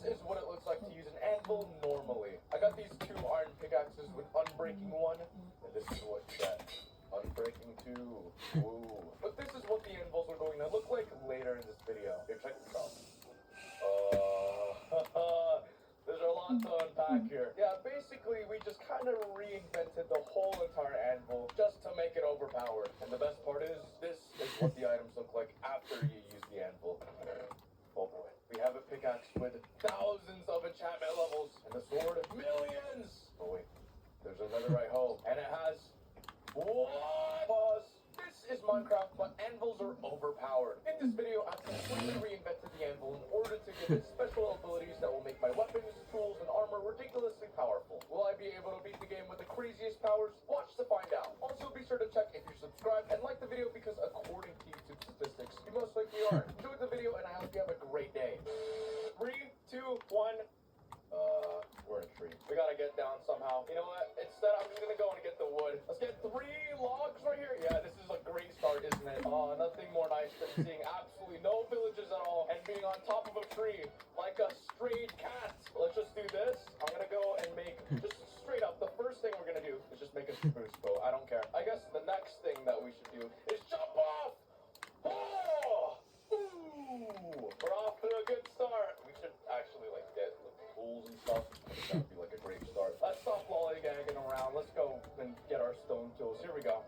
This is what it looks like to use an anvil normally. I got these two iron pickaxes with unbreaking 1, and this is what you get. Unbreaking 2. Ooh. But this is what the anvils are going to look like later in this video. Here, check this out. There's a lot to unpack here. Yeah, basically, we just kind of reinvented the whole entire anvil just to make it overpowered. And the best part is, this is what the items look like after you use the anvil. Oh boy. We have a pickaxe with thousands of enchantment levels, and the sword, millions! Oh wait, there's another right hole, and it has... What? Pause. This is Minecraft, but anvils are overpowered. In this video, I've completely reinvented the anvil in order to give it special abilities that will make my weapons, tools, and armor ridiculously powerful. Will I be able to beat the game with the craziest powers? Watch to find out. Also, be sure to check if you're subscribed and like the video because according to YouTube statistics, you most likely are. Enjoy the video, and I hope you have a great day. 3, 2, 1. We're in a tree. We gotta get down somehow. You know what? Instead, I'm just gonna go and get the wood. Let's get 3 logs right here. Yeah, this is a great start, isn't it? Oh, nothing more nice than seeing absolutely no villages at all and being on top of a tree like a strayed cat. Let's just do this. I'm gonna go and make, just straight up, the first thing we're gonna do is just make a spruce bow. I don't care. I guess the next thing that we should do is jump off. Oh! Ooh! We're off to a good start. We should actually, like, get tools and stuff. That would be like a great start. Let's stop lollygagging around. Let's go and get our stone tools. Here we go.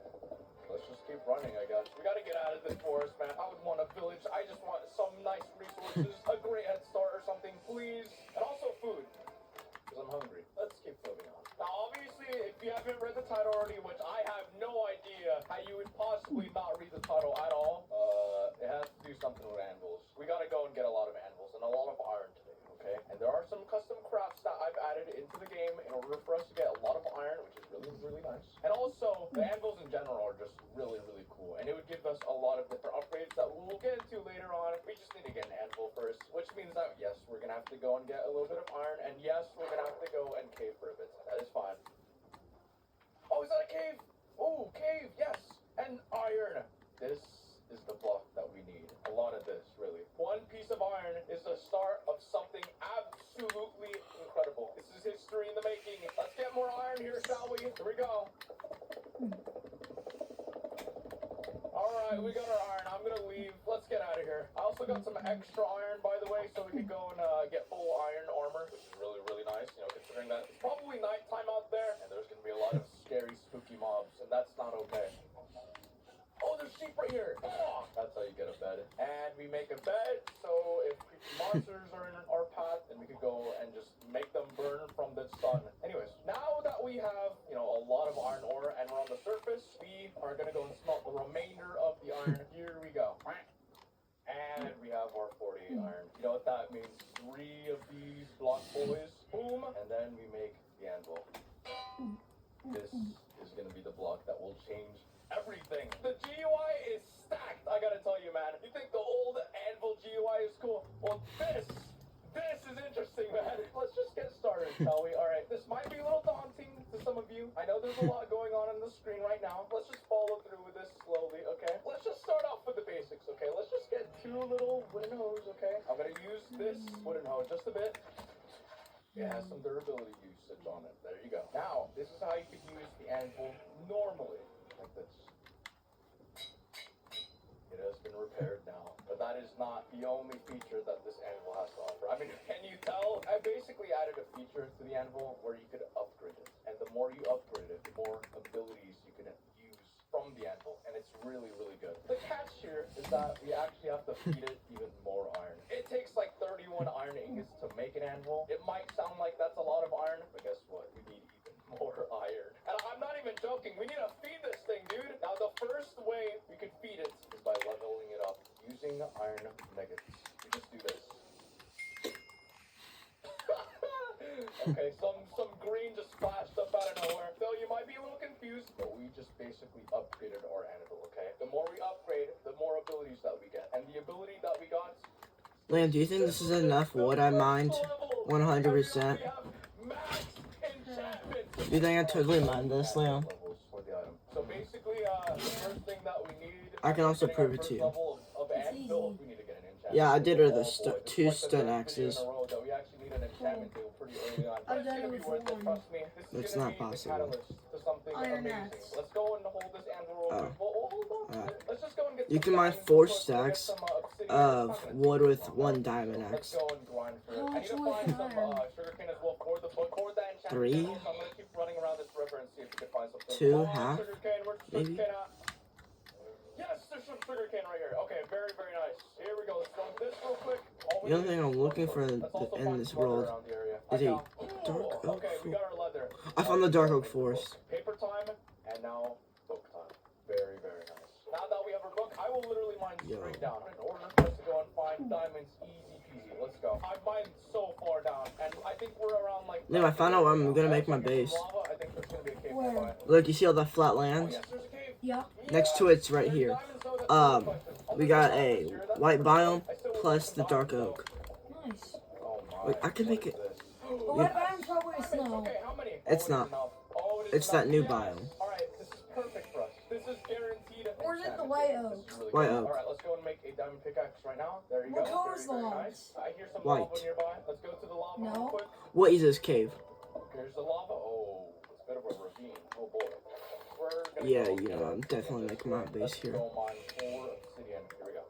Let's just keep running, I guess. We gotta get out of this forest, man. I would want a village. I just want some nice resources, a great head start or something, please. And also food, because I'm hungry. Let's keep moving on. Now, obviously, if you haven't read the title already, which I have no idea how you would possibly not read the title at all, it has to do something with anvils. We gotta go and get a lot of anvils and a lot of iron today. Okay, and there are some custom crafts that I've added into the game in order for us to get a lot of iron, which is really, really nice. And also, the anvils in general are just really, really cool. And it would give us a lot of different upgrades that we'll get into later on. We just need to get an anvil first, which means that, yes, we're gonna have to go and get a little bit of iron. And yes, we're gonna have to go and cave for a bit. That is fine. Oh, is that a cave? Oh, cave, yes. And iron. This is the block that we need. A lot of this, really. 1 piece of iron is the start of something absolutely incredible. This is history in the making. Let's get more iron here, shall we? Here we go. Alright, we got our iron. I'm gonna leave. Let's get out of here. I also got some extra iron, by the way, so we can go and get full iron armor, which is really, really nice, you know, considering that it's probably nighttime out there, and there's gonna be a lot of scary, spooky mobs, and that's not okay. Oh, there's sheep right here. Oh, that's how you get a bed. And we make a bed, so if creepy monsters are in our path, then we could go and just make them burn from the sun. Anyways, now that we have, you know, a lot of iron ore and we're on the surface, we are gonna go and smelt the remainder of the iron. Here we go. And we have our 48 iron. You know what that means? 3 of these block boys. Boom. And then we make the anvil. This is gonna be the block that will change everything. The GUI is stacked, I gotta tell you, man. You think the old anvil GUI is cool? Well, this is interesting, man. Let's just get started, shall we? Alright, this might be a little daunting to some of you. I know there's a lot going on the screen right now. Let's just follow through with this slowly, okay? Let's just start off with the basics, okay? Let's just get 2 little wooden wooden hose, okay? I'm gonna use this wooden hose just a bit. It has some durability usage on it. There you go. Now, this is how you could use the anvil normally, like this. It has been repaired now, but that is not the only feature that this anvil has to offer. I mean, can you tell? I basically added a feature to the anvil where you could upgrade it, and the more you upgrade it, the more abilities you can use from the anvil, and it's really, really good. The catch here is that we actually have to feed it even more iron. It takes like 31 iron ingots to make an anvil. It might sound like that's a lot of iron, but guess what? We need even more iron. And I'm not even joking. We need to feed this thing, dude. Now, the first way we could feed it is by leveling it up using iron nuggets. We just do this. Okay, some green just flashed up out of nowhere. So you might be a little confused, but we just basically upgraded our anvil, okay? The more we upgrade, the more abilities that we get. And the ability that we got... Liam, do you think this is enough wood I mined? 100%. Do you think I totally mined this, Liam? So basically, the first thing that we need... I can also prove it to you. It's easy. We need to get an enchantment. Yeah, I did her the two stun axes. We actually need an enchantment table pretty early on. I've done it before. Trust me. It's not possible. Iron axe. Let's go and hold this anvil real quick. Well, hold on. Let's just go and get You can mine 4 stacks of wood with 1 diamond axe. Let's go and grind for it. How I much need to wood find can some iron? sugarcane as well for that enchantment 3? table. So I'm gonna keep running around this river and see if we can find something. 2, Come on, half, sugarcane. Where's the maybe? sugarcane at? Yes, there's some sugarcane right here. Okay, very, very nice. Here we go. Let's throw this real quick. The only thing I'm looking for in this world is a dark oak Okay, we got our leather. I found the dark oak forest. Paper time, and now book time. Very, very nice. Now that we have our book, I will literally mine straight down. In order for us to go and find diamonds, easy peasy. Let's go. I've mined so far down, and I think we're around like... Liam, I found out where I'm gonna make my base. I think there's gonna be a cave Where? nearby. Look, you see all that flat Oh, land? yes, there's a cave. Yeah. Next to it's right here. We got a white biome plus the dark oak. Nice. Oh my. Wait, I can make it. But what biome probably is snow? Okay, how many? It's Oh, not. enough. Oh, it is It's that enough. new Yes. biome. Alright, this is perfect for us. This is guaranteed. Or is it the enchantment. white This oak? is really White good. oak. Alright, let's go and make a diamond pickaxe right now. There you What go. color is Very, the very lava? nice. I hear some White. lava nearby. Let's go to the lava No. real quick. What is this cave? Here's the lava. Oh, it's a bit of a ravine. Oh boy. We're gonna Yeah, go you know, I'm here. definitely making my base Let's here. go mine 4 obsidian. Here we go.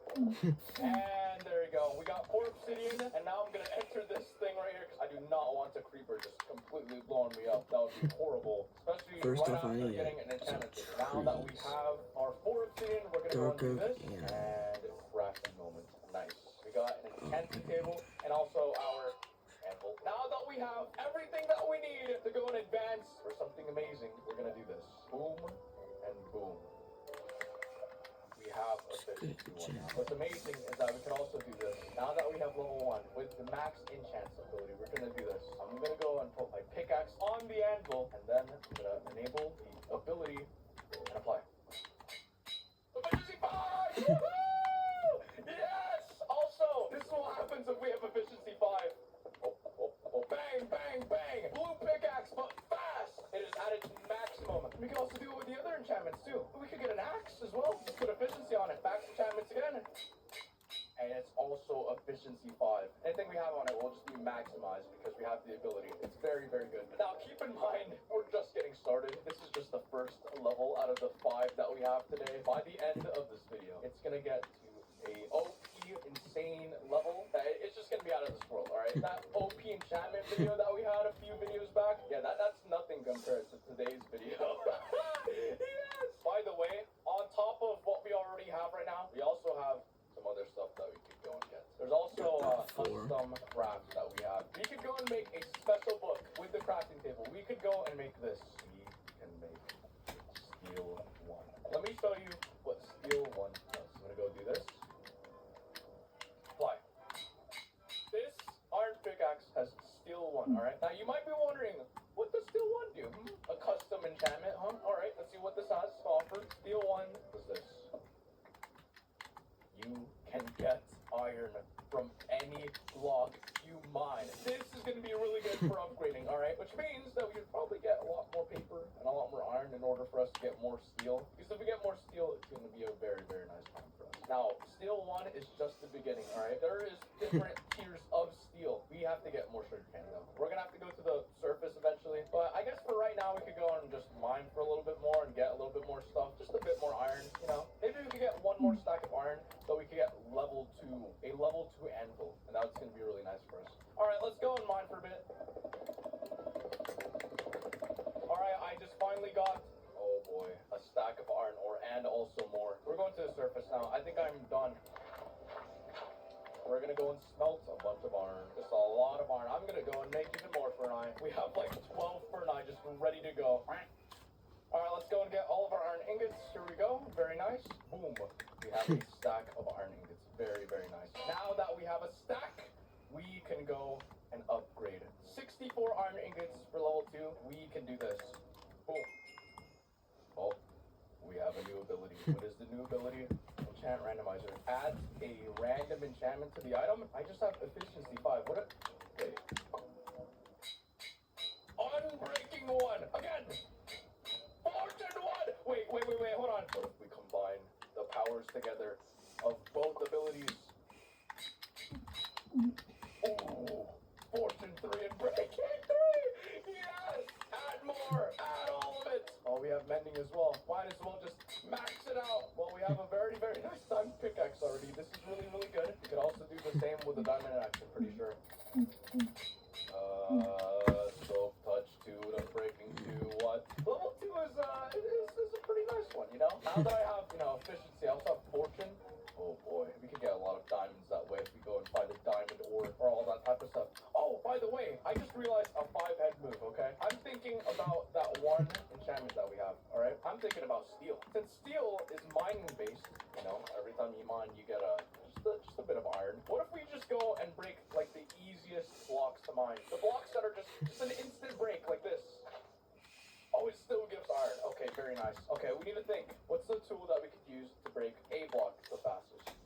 And there you go. We got 4 obsidian, and now I'm gonna enter this thing right here because I do not want a creeper just completely blowing me up. That would be horrible. Especially First right off, I after need getting an some enchantment. Now that we trees. have our 4 obsidian, we're gonna Dark go and do oak, this. yeah. And crafting moment. Nice. We got an enchanting table and also our anvil. Now that we have everything that we need to go and advance for something amazing, we're gonna do this. Boom and boom. We have efficiency 1 now. What's amazing is that we can also do this. Now that we have level 1 with the max enchants ability, we're gonna do this. I'm gonna go and put my pickaxe on the anvil, and then I'm gonna enable the ability and apply. Efficiency 5! Woohoo! Yes! Also, this is what happens if we have efficiency 5. Oh, bang, bang, bang! Blue pickaxe, but fast! It is added to maximum. We can also do it with the other enchantments too. We could get an axe as well. Just put efficiency on it. Max enchantments again. And it's also efficiency 5. Anything we have on it will just be maximized because we have the ability. It's very, very good. Now keep in mind, we're just getting started. This is just the first level out of the 5 that we have today. By the end of this video, it's gonna get to a OP insane level. It's just gonna be out of this world, alright? That OP enchantment video that we had a few videos back, yeah, that's nothing compared to today's video. Yes! By the way, on top of what we already have right now, we also have some other stuff that we could go and get. There's also custom crafts that we have. We could go and make a special book with the crafting table. We could go and make this. We can make steel 1. Let me show you what steel 1 does. I'm gonna go do this. Apply. This iron pickaxe has steel 1, alright? Now you might be wondering, what does steel 1 do? A custom enchantment, huh? Alright, let's see what this has to offer. Steel 1 is this. You can get iron from any block you mine. This is going to be really good for upgrading, alright? Which means that we should probably get a lot more paper and a lot more iron in order for us to get more steel. Because if we get more steel, it's going to be a very, very nice time for us. Now, steel 1 is just the beginning, alright? There different tiers of steel. We have to get more sugarcane though. We're gonna have to go to the surface eventually. But I guess for right now we could go and just mine for a little bit more and get a little bit more stuff. Just a bit more iron, you know. Maybe we could get one more stack of iron so we could get a level 2 anvil. And that's gonna be really nice for us. Alright, let's go and mine for a bit. Alright, I just finally got, oh boy, a stack of iron ore and also more. We're going to the surface now. I think I'm done. We're gonna go and smelt a bunch of iron. Just a lot of iron. I'm gonna go and make even more furnace. We have like 12 furnace just ready to go. Alright, let's go and get all of our iron ingots. Here we go. Very nice. Boom. We have a stack of iron ingots. Very, very nice. Now that we have a stack, we can go and upgrade. 64 iron ingots for level 2. We can do this. Boom. Oh, we have a new ability. What is the new ability? Enchant randomizer. Adds a random enchantment to the item. I just have efficiency 5. What a... Wait. Unbreaking 1. Again. Fortune 1. Wait. Hold on. What if we combine the powers together of both abilities? Ooh. Fortune 3 and breaking 3. Yes. Add more. Add all of it. Oh, we have mending as well. Might as well just max it out. Well, we have a very, very nice diamond pickaxe already. This is really, really good. You could also do the same with the diamond axe, I'm pretty sure. Soap touch 2, unbreaking 2, what? Level 2 is a pretty nice one, you know? Now that I have, you know, efficiency, I also have fortune. Oh boy, we could get a lot of diamonds that way if we go and find a diamond ore or all that type of stuff. Oh, by the way, I just realized a 5-head move, okay? I'm thinking about that one enchantment that we have, alright? I'm thinking about steel. Since steel is mining based, you know, every time you mine you get just a bit of iron. What if we just go and break like the easiest blocks to mine? The blocks that are just an instant break like this. Oh, it still gives iron. Okay, very nice. Okay, we need to think. What's the tool that we could use to break a block the fastest?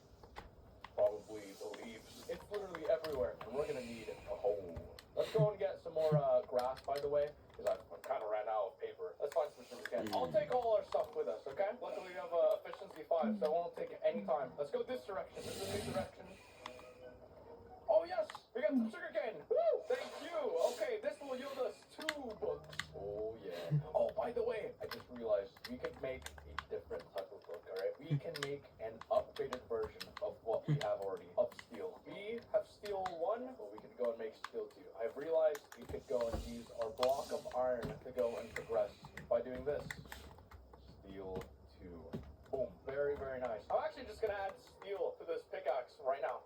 Probably the leaves. It's literally everywhere, and we're gonna need a hole. Let's go and get some more grass, by the way, because I kind of ran out of paper. Let's find some sugarcane. I'll take all our stuff with us, okay? Luckily, we have efficiency 5, so it won't take any time. Let's go this direction. This is a new direction. Oh, yes! We got some sugarcane! Woo! Thank you! Okay, this will yield us 2 books. Oh, yeah. Oh, by the way, I just realized we could make a different type of book, alright? We can make an upgraded version of what we have already, of steel. We have steel 1, but we could go and make steel 2. I've realized we could go and use our block of iron to go and progress by doing this. Steel 2. Boom. Very, very nice. I'm actually just gonna add steel to this pickaxe right now.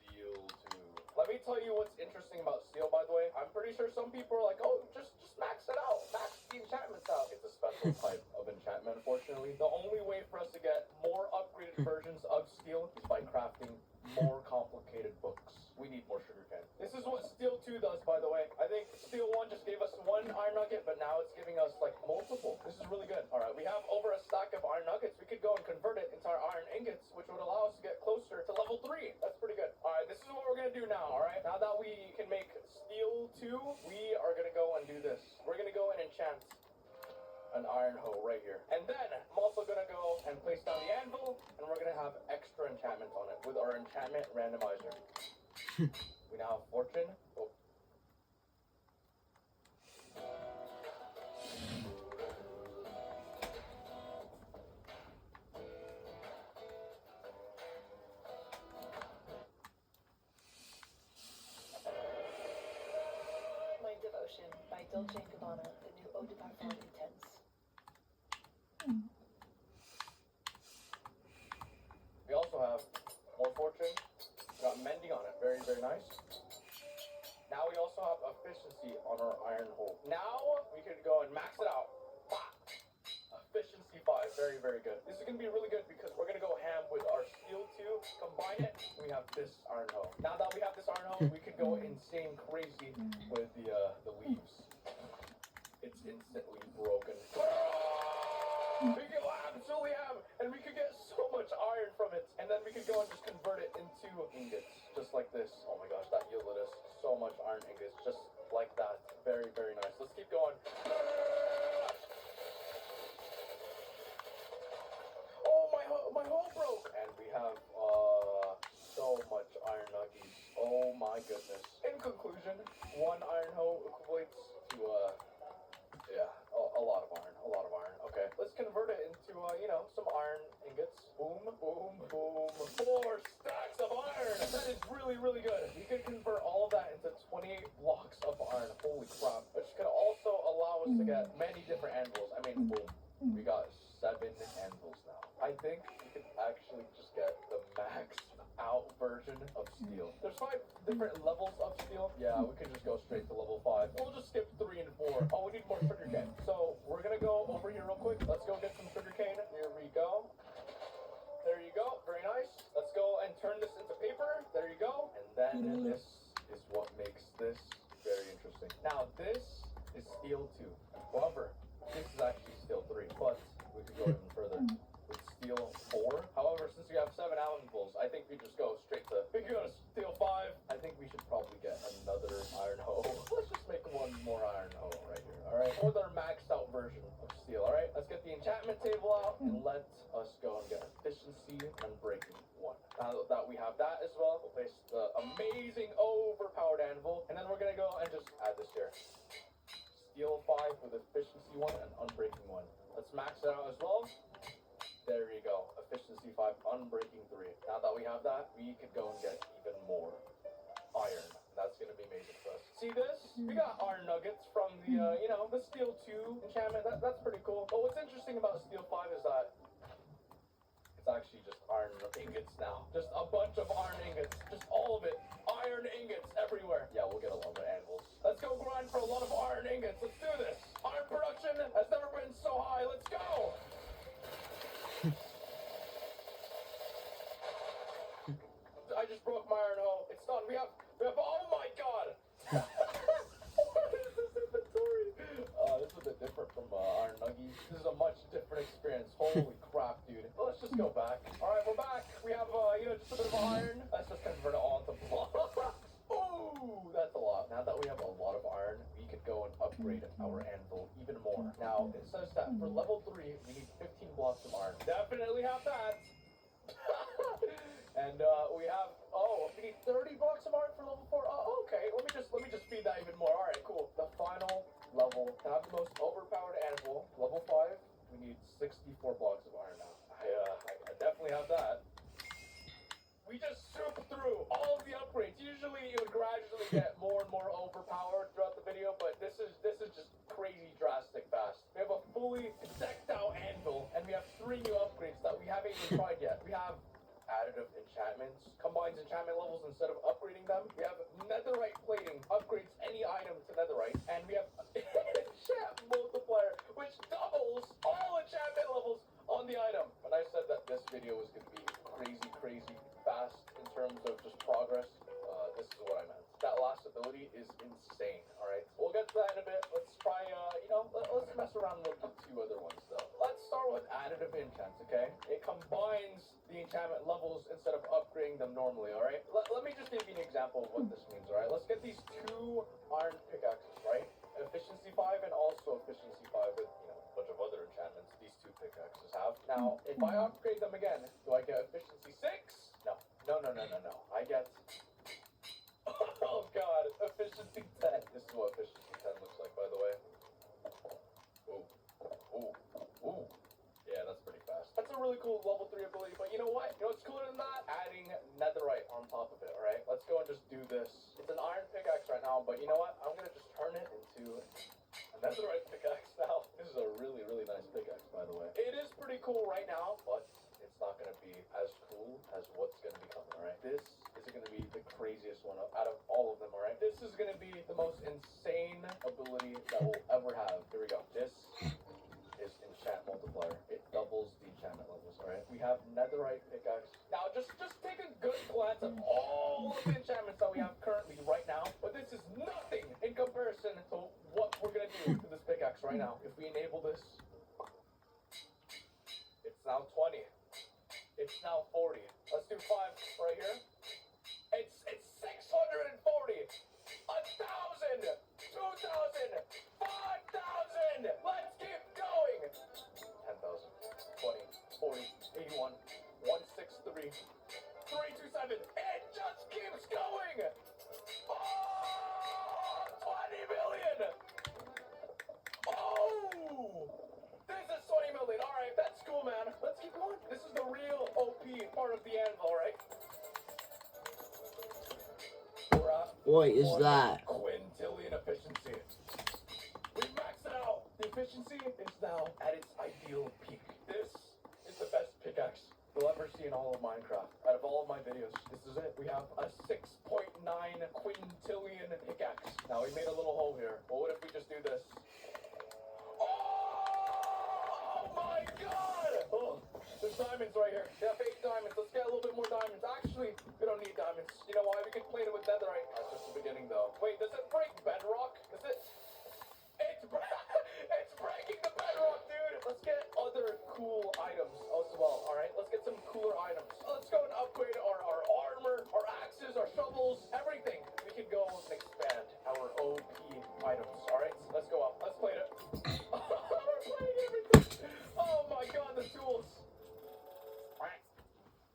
Steel 2. Let me tell you what's interesting about steel, by the way. I'm pretty sure some people are like, oh, just max it out. Max the enchantments out. It's a special type of enchantment, unfortunately. The only way for us to get more upgraded versions of steel is by crafting more complicated books. We need more sugarcane. This is what steel 2 does, by the way. I think steel 1 just gave us 1 iron nugget, but now it's giving us like multiple. This is really good. All right, we have over a stack of iron nuggets. We could go and convert it into our iron ingots, which would allow us to get closer to level 3. That's pretty good. All right, this is what we're gonna do now. All right, now that we can make steel 2, we are gonna go and do this. We're gonna go and enchant an iron hoe right here. And then I'm also gonna go and place down the anvil, and we're gonna have extra enchantments on it with our enchantment randomizer. We now have fortune. Oh. My Devotion by Dolce & Gabbana, the new Eau de Parfum Intense. We also have more fortune. We got mending on it. Very, very nice. Now we also have efficiency on our iron hole. Now we can go and max it out. Efficiency 5. Very, very good. This is going to be really good because we're going to go ham with our steel 2, combine it, and we have this iron hoe. Now that we have this iron hoe, we can go insane crazy with the leaves. It's instantly broken. We can absolutely ham, and we could get so much iron from it, and then we could go and just convert it into ingots, just like this. Oh my gosh, that yielded us so much iron ingots, just like that. Very, very nice. Let's keep going. Oh, my hole broke, and we have so much iron my goodness. In conclusion, one iron hoe equates to a lot of iron. A lot of iron. Okay, let's convert it into some iron ingots. Boom, boom, boom. 4 stacks of iron. That is really, really good. We could convert all of that into 28 blocks of iron. Holy crap! Which could also allow us to get many different anvils. I mean, boom. We got 7 anvils now. I think we could actually just get the maxed out version of steel. There's 5 different levels of steel. Yeah, we could just go straight to level 5. We'll just skip 3 and 4. Oh, we need more sugarcane. So we're gonna go over here real quick. Let's go get some sugarcane. Here we go. There you go. Very nice. Let's go and turn this into paper. There you go. And then this is what makes this very interesting. Now this is steel 2. However, this is actually steel 3, but we could go even further with steel 4. However, since we have 7 anvils, I think we just go straight to, we could go to steel 5. I think we should probably get another iron hoe. Let's just make one more iron hoe right here, alright? Or their maxed out version of steel, alright? Let's get the enchantment table out and let us go and get efficiency and breaking 1. Now that we have that as well, we'll place the amazing overpowered anvil, and then we're gonna go and just add this here. Steel 5 with efficiency 1 and unbreaking 1. Let's max it out as well. There you go. Efficiency 5, unbreaking 3. Now that we have that, we could go and get even more iron. That's gonna be amazing for us. See this? We got iron nuggets from the, the steel 2 enchantment. That's pretty cool. But what's interesting about steel 5 is that it's actually just iron ingots now. Just a bunch of iron ingots. Just all of it. Iron ingots everywhere. Yeah, we'll get a lot of anvils. Let's go grind for a lot of iron ingots. Let's do this. Iron production has never been so high. Let's go. I just broke my iron hoe. It's done. We have, oh my god. What is this inventory? This is a bit different from Iron Nuggies. This is a much different experience. Holy crap, dude. Well, let's just go back. Alright, we're back. We have, just a bit of iron. Let's just convert it all into blocks. Ooh, that's a lot. Now that we have a lot of iron, we could go and upgrade our anvil even more. Now, it says that for level 3, we need 15 blocks of iron. Definitely have that. And we have, we need 30 blocks of iron for level 4. Oh, okay. Let me just feed that even more. All right, cool. The final level to have the most overpowered anvil, level 5. We need 64 blocks of iron now. I definitely have that. We just zooped through all of the upgrades. Usually, it would gradually get more and more overpowered throughout the video, but this is just crazy drastic fast. We have a fully decked out anvil, and we have 3 new upgrades that we haven't even tried yet. We have additive enchantments, combines enchantment levels instead of upgrading them. We have netherite plating, upgrades any item to netherite, and we have enchant multiplier, which doubles all enchantment levels on the item. When I said that this video was going to be crazy fast in terms of just progress, this is what I meant. That last ability is insane. All right, we'll get to that in a bit. Let's try, let's mess around with the 2 other ones though. Let's start with additive enchants. Okay, it combines the enchantment levels instead of upgrading them normally, alright? Let me just give you an example of what this means, alright? Let's get these 2 iron pickaxes, right? Efficiency 5 and also efficiency 5 with, a bunch of other enchantments these 2 pickaxes have. Now, if I upgrade them again, do I get efficiency 6? No. I get... Oh god, efficiency 10. This is what efficiency 10 looks like, by the way. Ooh. Yeah, that's pretty fast. That's a really cool level 3 ability, but you know what? You know what's cooler than that? Adding netherite on top of it, alright? Let's go and just do this. It's an iron pickaxe right now, but you know what? I'm gonna just turn it into a netherite pickaxe now. This is a really nice pickaxe, by the way. It is pretty cool right now, but it's not gonna be as cool as what's gonna be coming, alright? This is gonna be the craziest one out of all of them, alright? This is gonna be the most insane ability that we'll ever have. Here we go. This is enchant multiplier. It doubles the enchantment levels, alright? We have netherite pickaxe. Now, just take a good glance at all of the enchantments that we have currently right now, but this is nothing in comparison to what we're gonna do to this pickaxe right now. If we enable this, it's now 20. It's now 40. Let's do 5 right here. It's 640, 1,000, 2,000, 5,000. Let's keep going. 10,000, 20, 40, 81, 163, 327. It just keeps going. Boy, is that. quintillion efficiency. We maxed it out. The efficiency is now at its ideal peak. This is the best pickaxe you'll ever see in all of Minecraft. Out of all of my videos, this is it. We have a 6.9 quintillion pickaxe. Now we made a little hole here. But what if we just do this? Oh my god! Oh, there's diamonds right here. Yeah, fake diamonds. Let's get a little bit more diamonds. Actually, we don't need diamonds. You know why? We can plate it with netherite. That's just the beginning, though. Wait, does it break bedrock? Is it? It's breaking the bedrock, dude. Let's get other cool items as well. All right, let's get some cooler items. Let's go and upgrade our armor, our axes, our shovels, everything. We can go and expand our OP items. All right, let's go up. Let's plate it. We're playing everything. Oh my god, the tools.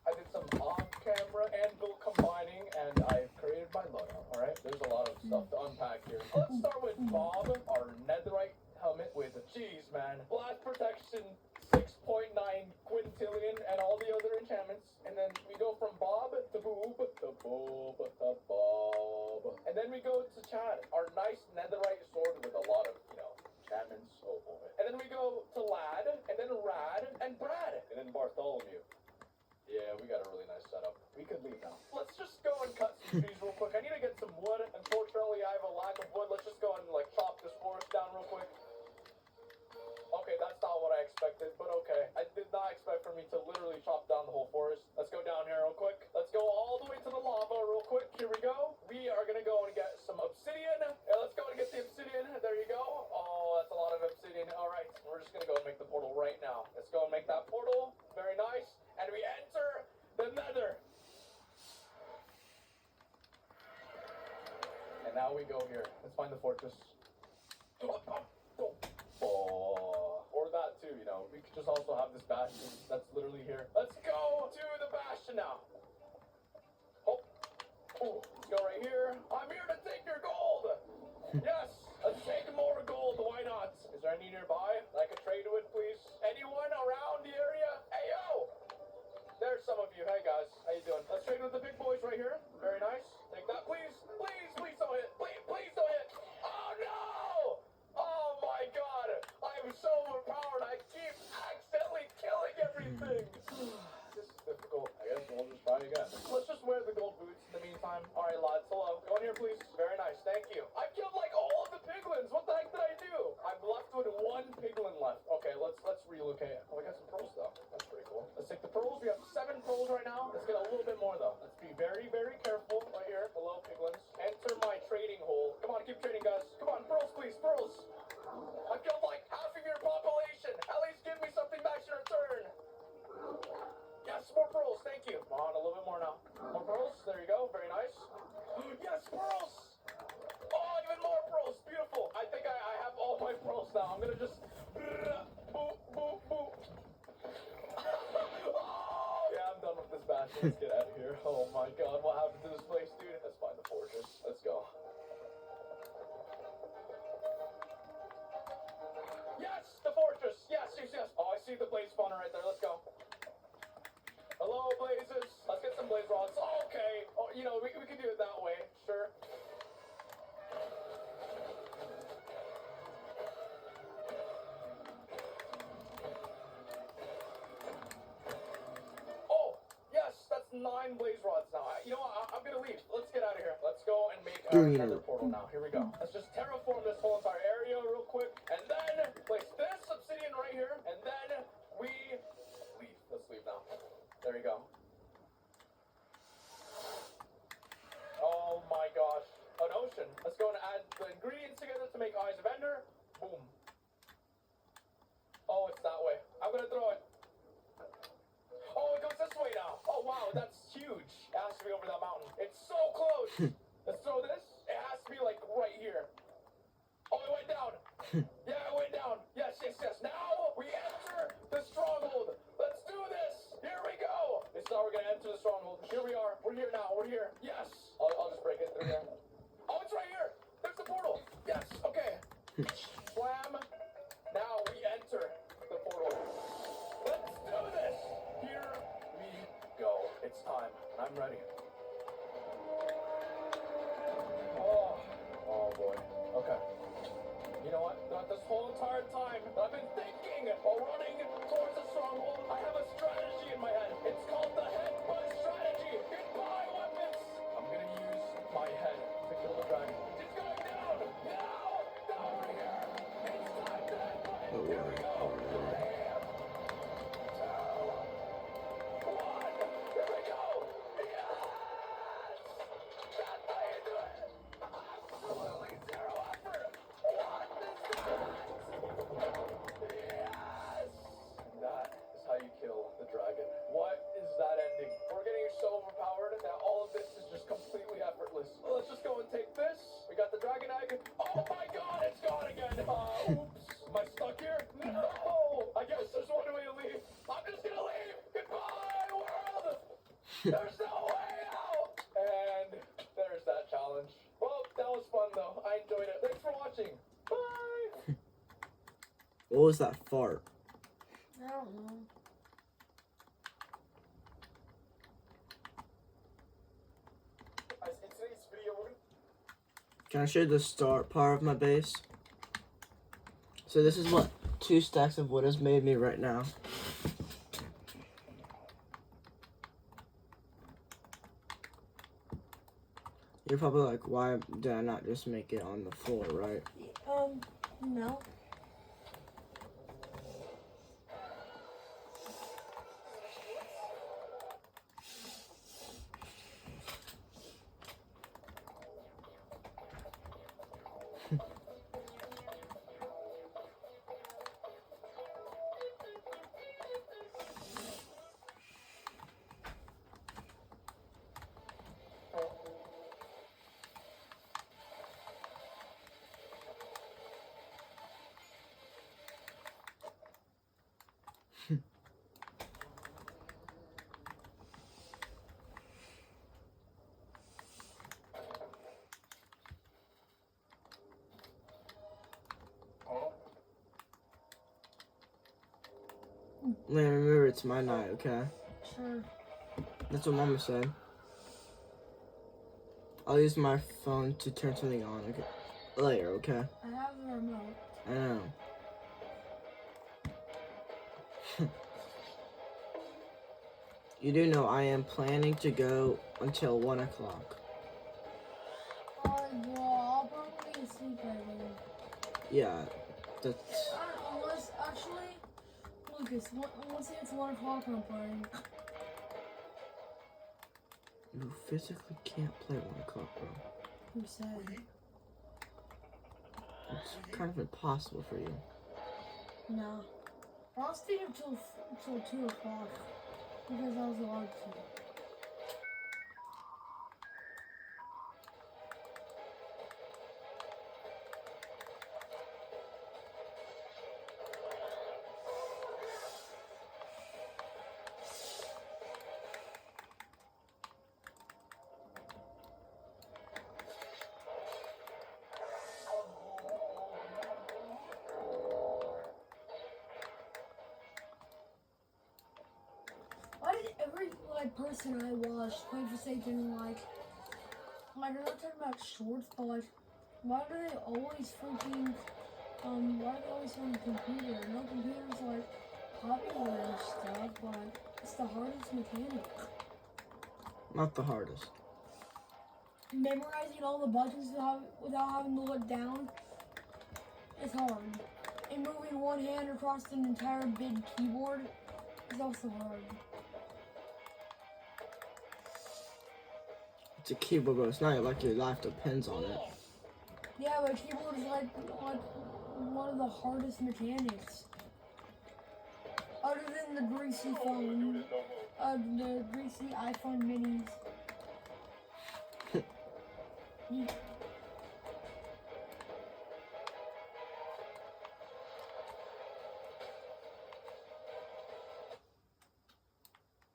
I did some off-camera anvil combining, and I've created my logo. All right, there's a lot of stuff to unpack here. Let's start with Bob, our netherite helmet with cheese, man. Blast protection, 6.9 quintillion, and all the other enchantments. And then we go from Bob to Boob to Boob to Bob, and then we go to Chad, our nice netherite sword with a lot of, enchantments. Oh boy. And then we go to Lad, and then Rad, and Brad, and then Bartholomew. Yeah, we got a really nice setup. We could leave now. Let's just go and cut some trees real quick. I need to get some wood. Unfortunately, I have a lack of wood. Let's just go and chop this forest down real quick. Okay, that's not what I expected, but okay. I did not expect for me to literally chop down the whole forest. Let's go down here real quick. Let's go all the way to the lava real quick. Here we go. We are gonna go and get some obsidian. Yeah, let's go and get the obsidian. There you go. Oh, that's a lot of obsidian. All right, we're just gonna go and make the portal right now. Let's go and make that portal. Very nice. And we enter the nether. And now we go here. Let's find the fortress. Or that too, We could just also have this bastion that's literally here. Let's go to the bastion now. Oh, let's go right here. I'm here to take your gold. Yes, let's take more gold. Why not? Is there any nearby that I could trade with, please? Anyone around the area? Hey, yo! There's some of you. Hey, guys. How you doing? Let's trade with the big boys right here. Very nice. Take that, please. Please don't hit. Please don't hit. Oh, no! Oh, my God. I'm so overpowered. I keep accidentally killing everything. This is difficult. I guess we'll just try again. Let's just wear the gold boots in the meantime. All right, lads. Hello. Go in here, please. Very nice. Thank you. I killed, all of the piglins. What the heck did I do? I'm left with one piglin left. Okay, let's relocate. Oh, we got some pearls, though. That's pretty cool. Let's take the pearls. We have 7 pearls right now. Let's get a little bit more, though. Let's be very, very careful right here. Hello, piglins. Enter my trading hole. Come on, keep trading, guys. Come on, pearls, please. Pearls. I killed, half of your population. At least give me something back in return. Yes, more pearls. Thank you. Come on, a little bit more now. More pearls. There you go. Very nice. Yes, pearls. Oh, even more pearls. Beautiful. I think I have all my pearls now. I'm going to just... Boop, boop, boop. Oh, yeah, I'm done with this bastion. Let's get out of here. Oh, my God. What happened to this place, dude? Let's find the fortress. Let's go. Yes, the fortress. Yes. Oh, I see the blaze spawner right there. Let's go. Hello, blazes. Let's get some blaze rods. Oh, okay. Oh, we can do it that way. Sure. Oh, yes. That's 9 blaze rods now. You know what? I'm going to leave. Let's get out of here. Let's go and make our nether portal now. Here we go. Let's just terraform this whole entire area real quick. And then place this obsidian right here. And then we leave. Let's leave now. There you go. Oh my gosh. An ocean. Let's go and add the ingredients together to make Eyes of Ender. Boom. Oh, it's that way. I'm going to throw it. Oh, it goes this way now. Oh, wow. That's huge. It has to be over that mountain. It's so close. Let's throw this. It has to be right here. Oh, it went down. Yeah, it went down. Yes. Now we enter the stronghold. Let's do this. Here we go. This is how we're going to enter the stronghold. Here we are. We're here now. We're here. Yes. I'll just break it through here. Oh, it's right here. There's the portal. Yes. Okay. Slam. Now we enter the portal. Let's do this. Here we go. It's time. I'm ready. Okay. You know what? Not this whole entire time. I've been thinking while running towards the stronghold. I have a strategy in my head. It's called the headbutt strategy. Goodbye, weapons. I'm gonna use my head to kill the dragon. It's going down. Now! Over here. It's time to headbutt. Oh, Here we go. alright. 3, 2, 1. Here we go. Yes! That's how you do it. Absolutely zero effort. What is that? Yes! That is how you kill the dragon. What is that ending? We're getting so overpowered that all of this is just completely effortless. Well, let's just go and take this. We got the dragon egg. Oh my god, it's gone again. Oops. Am I stuck here? No! I guess there's one way to leave. I'm just gonna leave. Goodbye, world! There's no way out! And there's that challenge. Well, that was fun though. I enjoyed it. Thanks for watching. Bye! What was that fart? I don't know. Guys, in today's video, we're gonna Can I show you the start part of my base? So this is what 2 stacks of wood has made me right now. You're probably like, why did I not just make it on the floor, right? No. Man, remember it's my night, okay? Sure. That's what Mama said. I'll use my phone to turn something on, okay? Later, okay? I have the remote. I know. You do know I am planning to go until 1 o'clock. Well, I'll probably be asleep by then. Yeah, that's... Unless, actually, Lucas, let's say it's 1 o'clock I'm playing. You physically can't play 1 o'clock, bro. Who said? It's kind of impossible for you. No. I'll stay up till 2 o'clock. Because I was allowed to. Why did every person I watched play for Satan like I'm not talking about shorts, but like why do they always freaking why do they always on the computer? No computer's like popular and stuff, but it's the hardest mechanic. Not the hardest. Memorizing all the buttons without having to look down is hard. And moving one hand across an entire big keyboard is also hard. It's a keyboard, but it's not like your life depends on it. Yeah, but keyboard is like one of the hardest mechanics. Other than the greasy phone, the greasy iPhone minis.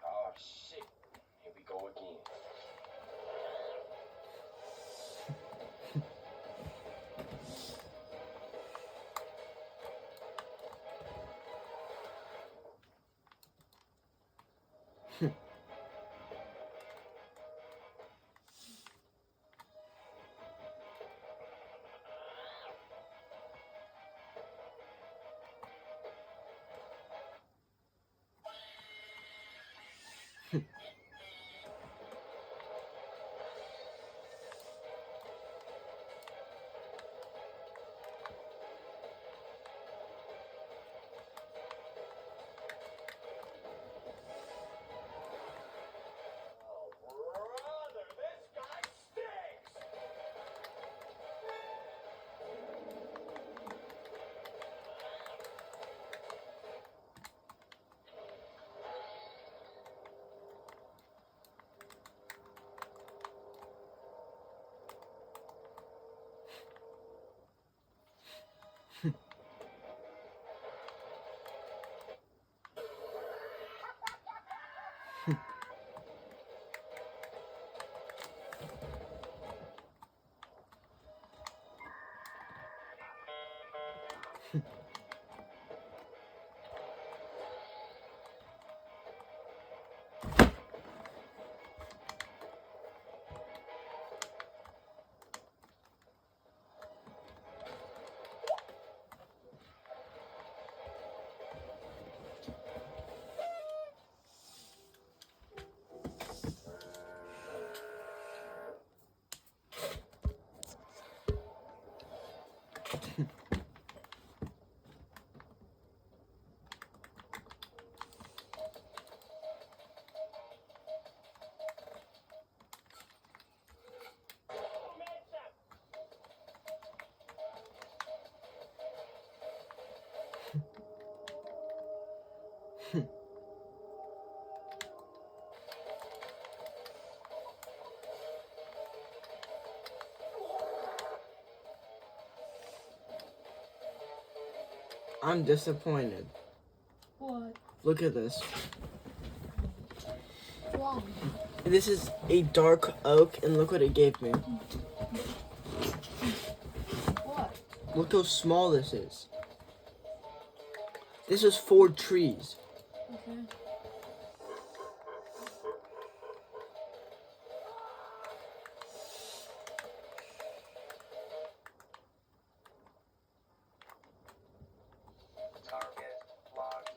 Oh shit. Here we go again. Oh, brother, this guy stinks! I'm disappointed. What? Look at this. Wrong. This is a dark oak, and look what it gave me. What? Look how small this is. This is 4 trees. Okay. Target locked.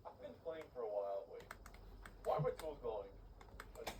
I've been playing for a while. Wait, why are my tools glowing? Let's see.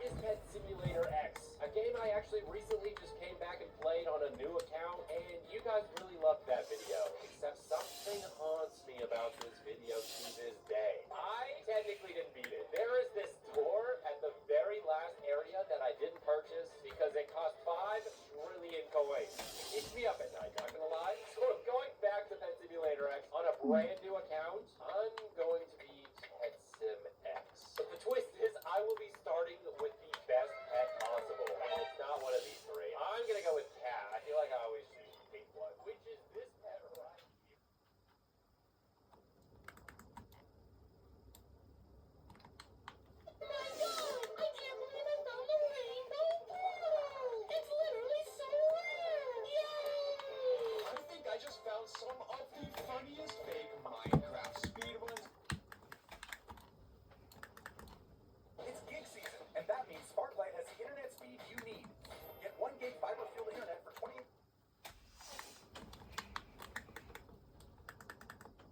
Is Pet Simulator X, a game I actually recently just came back and played on a new account, and you guys really loved that video. Except something haunts me about this video to this day. I technically didn't beat it. There is this door at the very last area that I didn't purchase because it cost 5 trillion coins. It keeps me up at night, not gonna lie. So going back to Pet Simulator X on a brand new account, I'm going to beat Pet Sim X. But the twist is I will be starting with the best pet possible. And it's not one of these 3. I'm gonna go with cat. I feel like I always choose pink one, which is this pet right here. I think I just found some of the funniest fake Minecraft speedruns. It's gig season, and that means Sparklight has the internet speed you need. Get 1 gig fiber fueled internet for 20.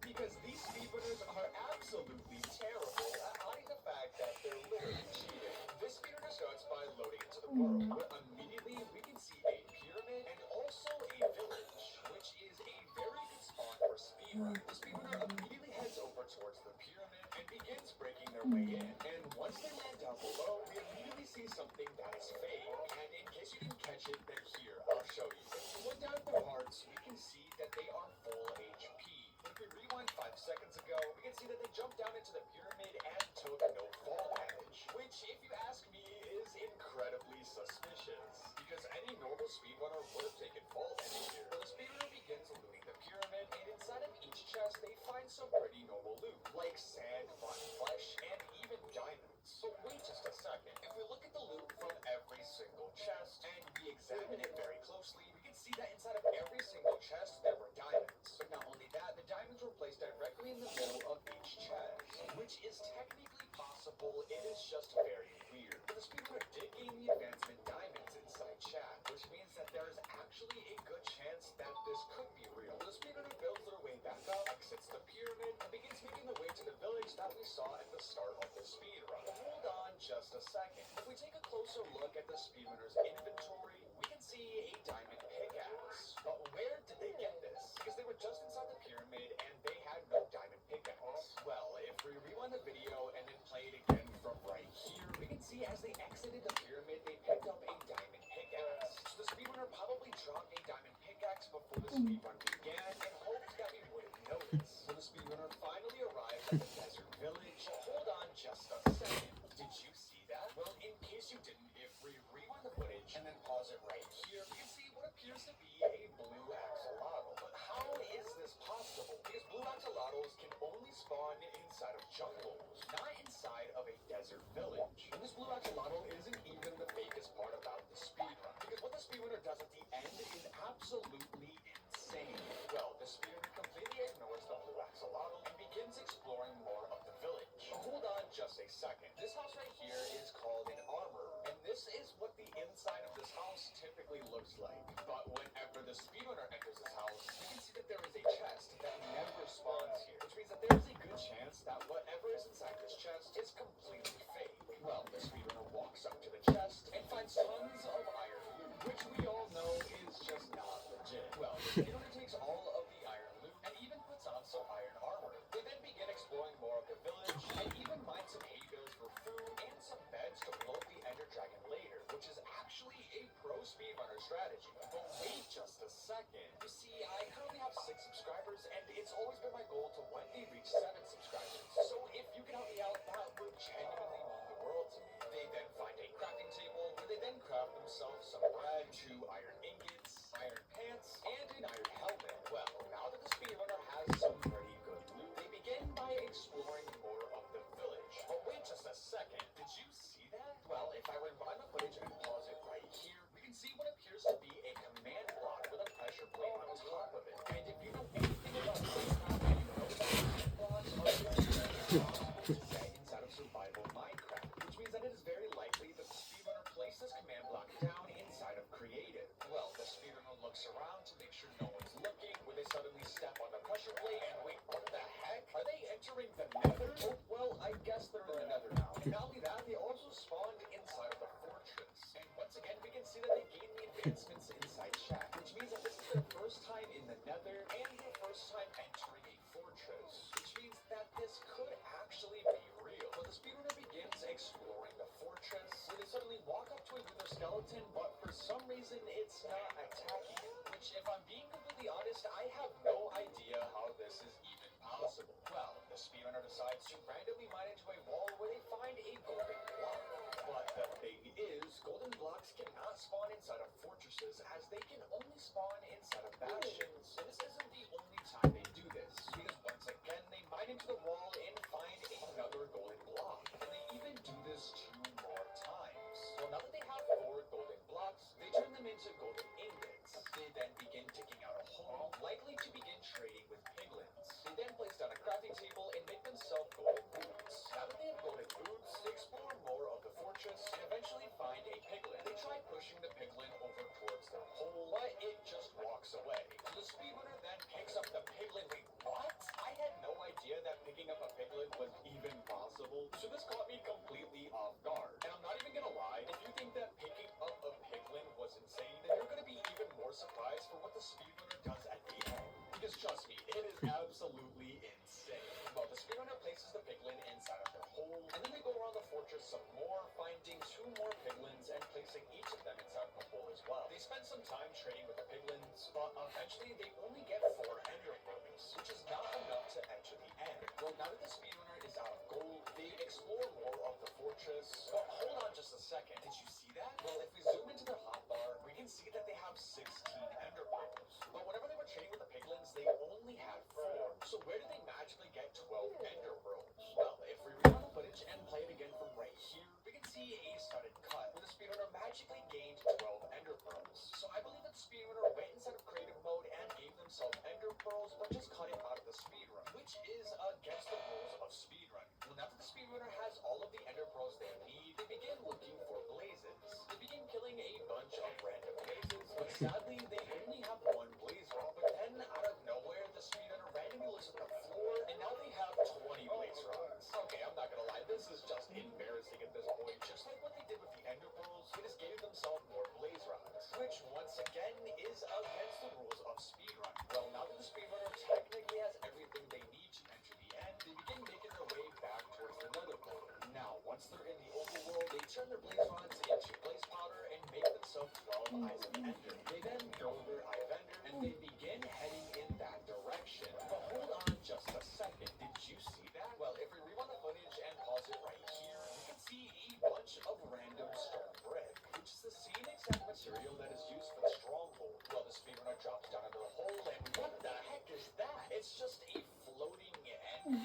Because these speedrunners are absolutely terrible at hiding the fact that they're literally cheating. This speedrunner starts by loading into the world, where immediately we can see a pyramid and also a village, which is a very good spot for speedrun. The speedrunner immediately heads over towards the pyramid and begins breaking their way in. And once they land down below, we immediately see something that is fake. And in case you didn't catch it, then here, I'll show you. If you look down at their hearts, we can see that they are full HP. If we rewind 5 seconds ago, we can see that they jumped down into the pyramid and took no fall damage. Which, if you ask me, is incredibly suspicious. Because any normal speedrunner would have taken fall damage here. The speedrunner begins looting the pyramid, and inside of each chest, they find some pretty normal loot, like sand, rotten flesh, and even diamonds. So wait just a second. If we look at the loot from every single chest, and we examine it very closely, we can see that inside of every single chest, there were diamonds. But not only that, the diamonds were placed directly in the middle of each chest, which is technically possible. It is just very weird. But the speedrunner did gain the advancement diamonds inside chat, which means that there is actually a good chance that this could be real. The speedrunner builds their way back up, exits the pyramid, and begins making the way to the village that we saw at the start of the speedrun. Hold on just a second. If we take a closer look at the speedrunner's inventory, the video and then play it again from right here, we can see as they exited the pyramid, they picked up a diamond pickaxe. So the speedrunner probably dropped a diamond pickaxe before the speedrun began and hoped that we wouldn't notice. When the speedrunner finally arrived at the desert village, hold on just a second. Did you see that? Well, in case you didn't, if we rewind the footage and then pause it right here, we can see what appears to be a blue axolotl. But how is this possible? Because blue axolotls can only spawn inside of jungles, not inside of a desert village. And this blue axolotl isn't even the fakest part about the speedrun, because what the speedrunner does at the end is absolutely insane. Well, the speedrunner completely ignores the blue axolotl and begins exploring more of the village. But hold on just a second. This house right here is called an armor, and this is what the inside of this house typically looks like. But whenever the speedrunner enters this house, you can see that there is a chest that never spawns here, which means that there is a good chance that whatever is inside this chest is completely fake. Well, the speedrunner walks up to the chest and finds tons of iron loot, which we all know is just not legit. Well, the speedrunner takes all of the iron loot and even puts on some iron armor. They then begin exploring more of the village and even mine some hay bales for food and some beds to blow up the Ender Dragon later, which is actually a pro speedrunner strategy. But wait just a second. You see, I currently have 6 subscribers, and it's always been my goal to one day reach 7 subscribers. So if you can help me out, that would genuinely mean the world to me. They then find a crafting table where they then craft themselves some bread, 2 iron ingots, iron pants, and an iron helmet. Well, now that the speedrunner has some pretty good loot, they begin by exploring more of the village. But wait just a second. Did you see that? Well, if I rewind the footage and pause it right here, we can see what appears to be a command block with a pressure plate on top of it. And if you know anything about Minecraft, you know that command blocks are possible to set inside of survival Minecraft, which means that it is very likely that the speedrunner placed this command block down inside of creative. Well, the speedrunner looks around to make sure no one's looking, when they suddenly step on the pressure plate and wait, what the heck? Are they entering the nether? Oh, well, I guess they're in the nether now. And not only that, they also spawned inside of the fortress. And once again, we can see that they gained the advancements inside chat, which means that this is their first time in the nether and their first time entering a fortress, which means that this could actually be real. So the speedrunner begins exploring the fortress, where they suddenly walk up to a wither skeleton, but for some reason it's not attacking it, which, if I'm being completely honest, I have no idea how this is even possible. Well, the speedrunner decides to randomly mine into a wall where they find a golden block. But the thing is, golden blocks cannot spawn inside of fortresses, as they can only spawn inside of bastions. And this isn't the only time they do this, because once again, they mine into the wall and find another golden block. And they even do this 2 more times. Well, now that they have 4 golden blocks, they turn them into golden ingots. They then begin digging out a hole, likely to begin trading with piglins. They then place down a crafting table and make themselves golden boots. Now that they have golden boots, they explore more of the fortress and eventually find a piglin. They try pushing the piglin over towards their hole, but it just walks away. So the speedrunner then picks up the piglin. Wait, what? I had no idea that picking up a piglin was even possible. So this caught me completely off guard. And I'm not even gonna lie, if you think that picking up a piglin was insane, then you're gonna be even more surprised for what the speedrunner does at the end. Because trust me, it is absolutely insane. Well, the speedrunner places the piglin inside of their hole, and then they go around the fortress some more, finding 2 more piglins and placing each of them inside of the hole as well. They spend some time trading with the piglins, but eventually they only get 4 ender pearls, which is not enough to enter the end. Well, now that the speedrunner is out of gold, they explore more of the fortress. But hold on just a second. Did you see that? Well, if we zoom into their hotbar, we can see that they have 16 ender pearls. But whenever they were trading with the piglins, they only had 4. So where did they magically get 12 ender pearls? Well, if we rewind the footage and play it again from right here, we can see a sudden cut where the speedrunner magically gained 12 ender pearls. So I believe that the speedrunner went inside of creative mode and gave themselves ender pearls, but just cut it out of the speedrun, which is against the rules of speedrun. Well, now that the speedrunner has all of the ender pearls they need, they begin looking for blazes. They begin killing a bunch of random blazes, but sadly they only have 1 blaze rod. But then out of nowhere, the speedrunner randomly looks at the floor, and now they have 20 blaze rods. Okay, I'm not gonna lie, this is just embarrassing at this point. Just like what they did with the ender pearls, they just gave themselves more blaze rods, which once again is against the rules of speedrun. Well, now that the speedrunner technically has everything they need to enter the end, they begin making their way back towards turn their blaze rods into blaze powder and make themselves 12 Eyes of Ender. They then go their Eye of Ender and they begin heading in that direction. But hold on just a second. Did you see that? Well, if we rewind the footage and pause it right here, you can see a bunch of random stone brick, which is the same exact material that is used for the stronghold. Well, the speedrunner drops down into the hole and what the heck is that? It's just a floating end.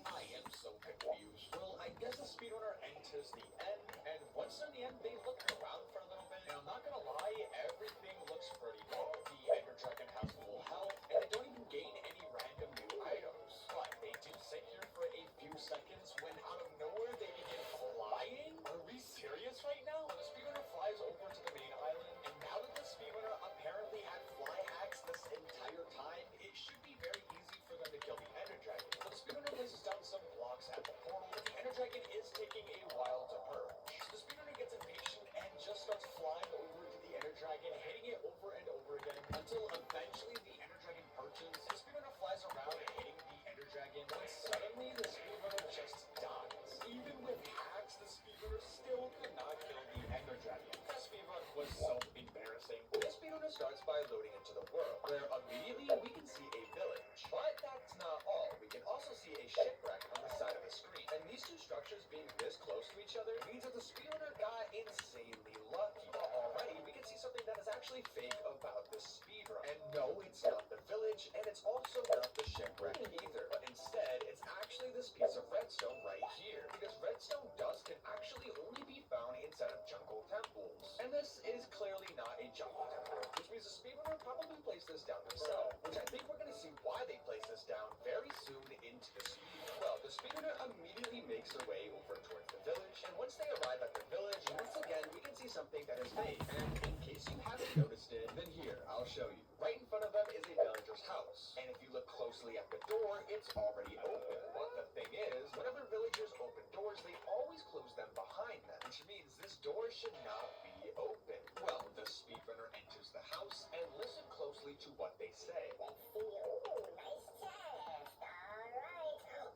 I am so confused. Well, I guess the speedrunner enters the end, and once they're in the end, they look around for a little bit. And I'm not gonna lie, everything looks pretty cool. The Ender Dragon has full health, and they don't even gain any random new items. But they do sit here for a few seconds when out of nowhere they begin flying? Are we serious right now? The speedrunner flies over to the main island, and now that the speedrunner apparently had fly hacks this entire time, it should be very easy for them to kill the Ender Dragon. So the speedrunner places down some blocks at the portal, but the Ender Dragon is taking a while to purge. So the speedrunner gets impatient and just starts flying over to the Ender Dragon, hitting it over and over again until eventually the Ender Dragon purges. The speedrunner flies around hitting the Ender Dragon when suddenly the speedrunner just dies. Even with hacks, the speedrunner still could not kill the Ender Dragon. That speedrun was so embarrassing. This speedrunner starts by loading into the world, where immediately we can see a village. But that's not all. We can also see a shipwreck on the side of the screen. And these two structures being this close to each other means that the speedrunner got insanely lucky. But already we can see something that is actually fake about this speedrun. And no, it's not the village, and it's also not the shipwreck either. But instead, it's actually this piece of redstone right here. Because redstone dust can actually only be found inside of jungle temples. And this is clearly not a jungle temple, which means the speedrunner probably placed this down themselves. Which I think we're going to see why they placed this down very soon into the speedrun. Well, the speedrunner immediately makes their way over towards the village, and once they arrive at the village, once again, we can see something that is fake. And in case you haven't noticed it, then here, I'll show you. Right in front of them is a villager's house, and if you look closely at the door, it's already open. But the thing is, whenever villagers open doors, they always close them behind them, which means this door should not be open. Well, the speedrunner enters the house, and listen closely to what they say. Let's see. Ooh, nice chest. Alright.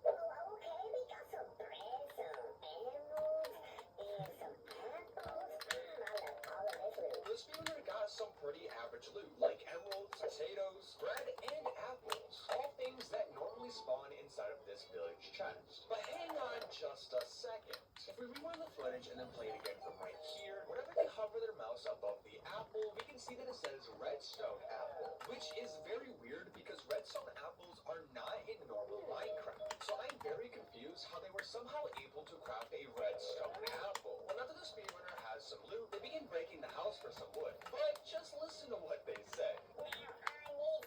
Oh, okay, we got some bread, some animals, and some apples. I love all of this loot. The speedrunner got some pretty average loot, like emeralds, potatoes, bread, and apples. All things that normally spawn inside of this village chest. But hang on just a second. If we rewind the footage and then play it again from right here, whenever they hover their mouse above the apple, we can see that it says redstone apple, which is very weird because redstone apples are not in normal Minecraft. So I'm very confused how they were somehow able to craft a redstone apple. Well, now that the speedrunner has some loot, they begin breaking the house for some wood. But just listen to what they say. Now, I need some wood.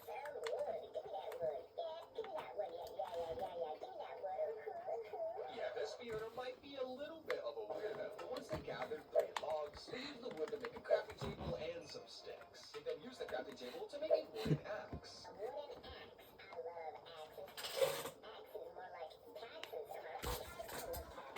Give me that wood. Yeah, give me that wood. Yeah. Give me that wood. Yeah, this speedrunner might be a little bit of a weirdo. But once they gathered 3 logs, they used the wood to make a crafting table and some sticks. They then used the crafting table to make a wooden